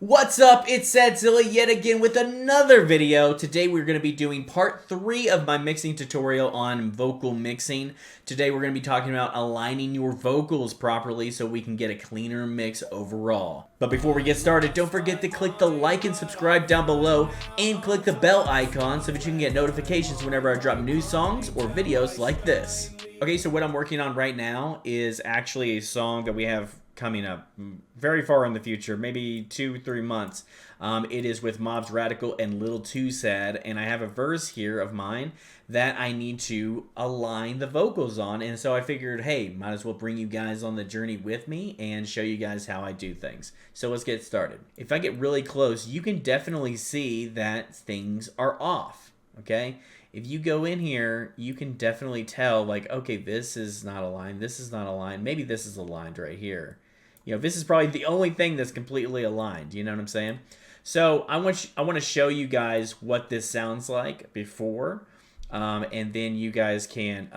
What's up? It's Sadzilla yet again with another video. Today we're going to be doing part 3 of my mixing tutorial on vocal mixing. Today we're going to be talking about aligning your vocals properly so we can get a cleaner mix overall. But before we get started, don't forget to click the like and subscribe down below and click the bell icon so that you can get notifications whenever I drop new songs or videos like this. Okay, so what I'm working on right now is actually a song that we have coming up very far in the future, maybe 2-3 months. It is with Mobs Radical and Little Too Sad, and I have a verse here of mine that I need to align the vocals on, and so I figured, hey, might as well bring you guys on the journey with me and show you guys how I do things. So let's get started. If I get really close, you can definitely see that things are off, okay? If you go in here, you can definitely tell, like, okay, this is not aligned, this is not aligned, maybe this is aligned right here. You know, this is probably the only thing that's completely aligned. You know what I'm saying? So I want to show you guys what this sounds like before, and then you guys can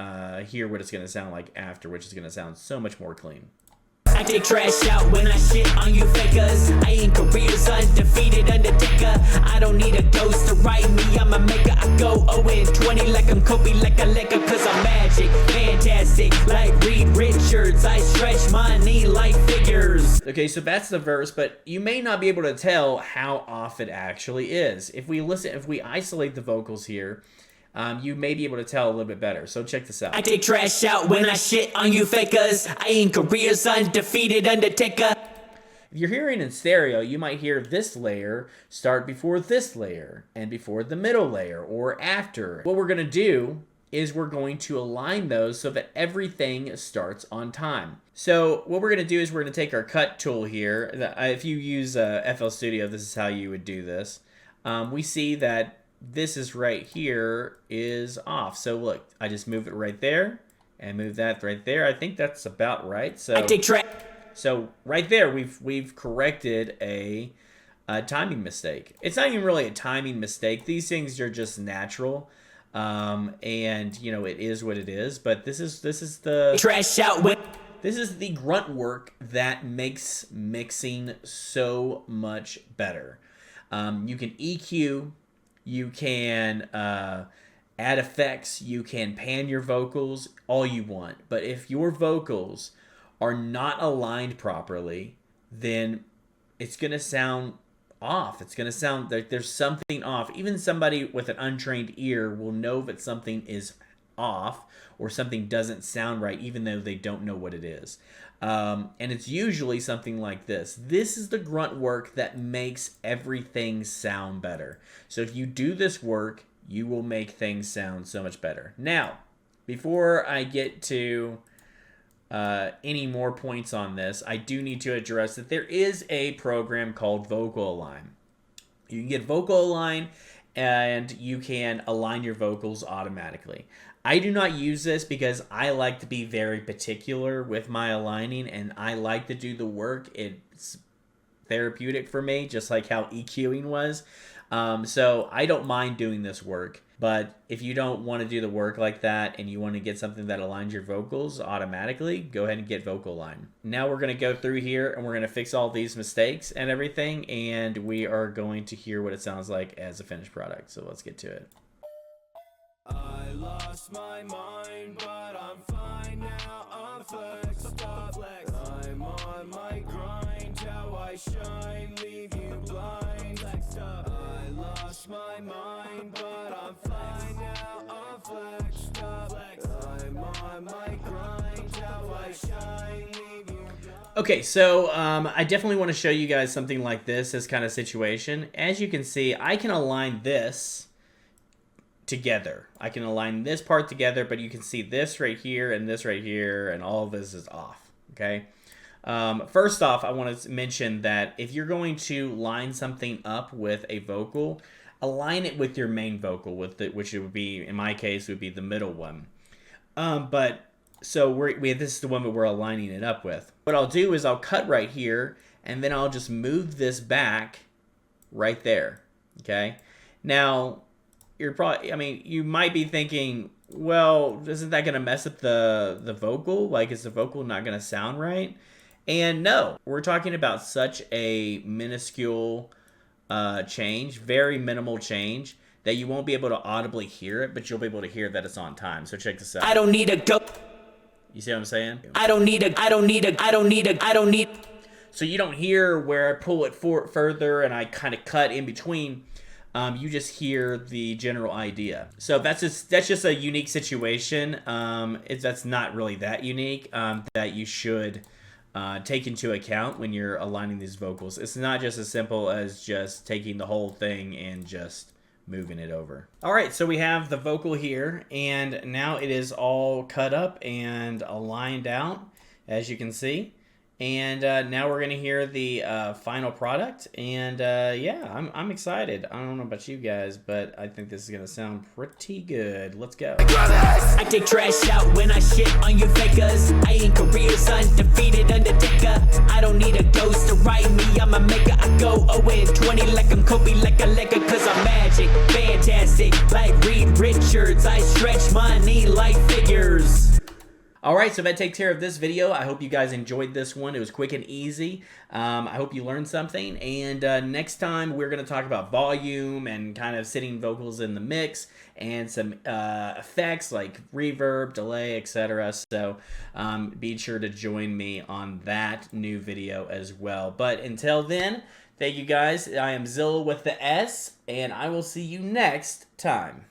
hear what it's going to sound like after, which is going to sound so much more clean. I take trash out when I shit on you fakers. I ain't careers undefeated undertaker. I don't need a ghost to write me, I'm a maker. I go 0-20 like I'm Kobe, like a Laker, cause I'm magic, fantastic, like Reed Richards. I stretch money like figures. Okay, so that's the verse, but you may not be able to tell how off it actually is. If we isolate the vocals here, you may be able to tell a little bit better. So check this out. I take trash out when I shit on you fakers. I ain't careers undefeated undertaker. If you're hearing in stereo, you might hear this layer start before this layer and before the middle layer or after. What we're going to do is we're going to align those so that everything starts on time. So what we're going to do is we're going to take our cut tool here. If you use FL Studio, this is how you would do this. We see that this is right here is off. So look, I just move it right there and move that right there. I think that's about right. So I take trash. So right there, we've corrected a timing mistake. It's not even really a timing mistake. These things are just natural, and you know it is what it is. But this is the Trash out when. This is the grunt work that makes mixing so much better. You can EQ. You can add effects, you can pan your vocals, all you want. But if your vocals are not aligned properly, then it's going to sound off. It's going to sound like there's something off. Even somebody with an untrained ear will know that something is off or something doesn't sound right, even though they don't know what it is. And it's usually something like this. This is the grunt work that makes everything sound better. So if you do this work, you will make things sound so much better. Now, before I get to any more points on this, I do need to address that there is a program called Vocal Align. You can get Vocal Align and you can align your vocals automatically. I do not use this because I like to be very particular with my aligning and I like to do the work. It's therapeutic for me, just like how EQing was. So I don't mind doing this work, but if you don't want to do the work like that and you want to get something that aligns your vocals automatically, go ahead and get Vocal Align. Now we're going to go through here and we're going to fix all these mistakes and everything, and we are going to hear what it sounds like as a finished product. So let's get to it. I lost my mind, but I'm fine now. I'm flexed up. I'm on my grind. How I shine, leave you blind. I lost my mind, but I'm fine now. I'm flexed up. I'm on my grind. How I shine, leave you blind. Okay, so I definitely want to show you guys something like this kind of situation. As you can see, I can align this together. I can align this part together, but you can see this right here and this right here, and all of this is off, okay? First off, I want to mention that if you're going to line something up with a vocal, align it with your main vocal, which it would be, in my case, would be the middle one. So this is the one that we're aligning it up with. What I'll do is I'll cut right here, and then I'll just move this back right there, okay? Now, you might be thinking, well, isn't that going to mess up the vocal? Like, is the vocal not going to sound right? And no, we're talking about such a minuscule change, very minimal change, that you won't be able to audibly hear it, but you'll be able to hear that it's on time. So check this out. I don't need a go. You see what I'm saying? I don't need a. So you don't hear where I pull it further and I kind of cut in between. You just hear the general idea. So that's just a unique situation. That's not really that unique that you should take into account when you're aligning these vocals. It's not just as simple as just taking the whole thing and just moving it over. All right, so we have the vocal here, and now it is all cut up and aligned out, as you can see. And now we're gonna hear the final product, and yeah, I'm excited. I don't know about you guys, but I think this is gonna sound pretty good. Let's go. I take trash out when I shit on you fakers. I ain't careers undefeated undertaker. I don't need a ghost to write me, I'm a maker. I go 0-20 like I'm Kobe, like a Laker, cause I'm magic, fantastic. Like Reed Richards, I stretch money like figures. All right, so that takes care of this video. I hope you guys enjoyed this one. It was quick and easy. I hope you learned something. And next time, we're going to talk about volume and kind of sitting vocals in the mix and some effects like reverb, delay, etc. So be sure to join me on that new video as well. But until then, thank you guys. I am Zilla with the S, and I will see you next time.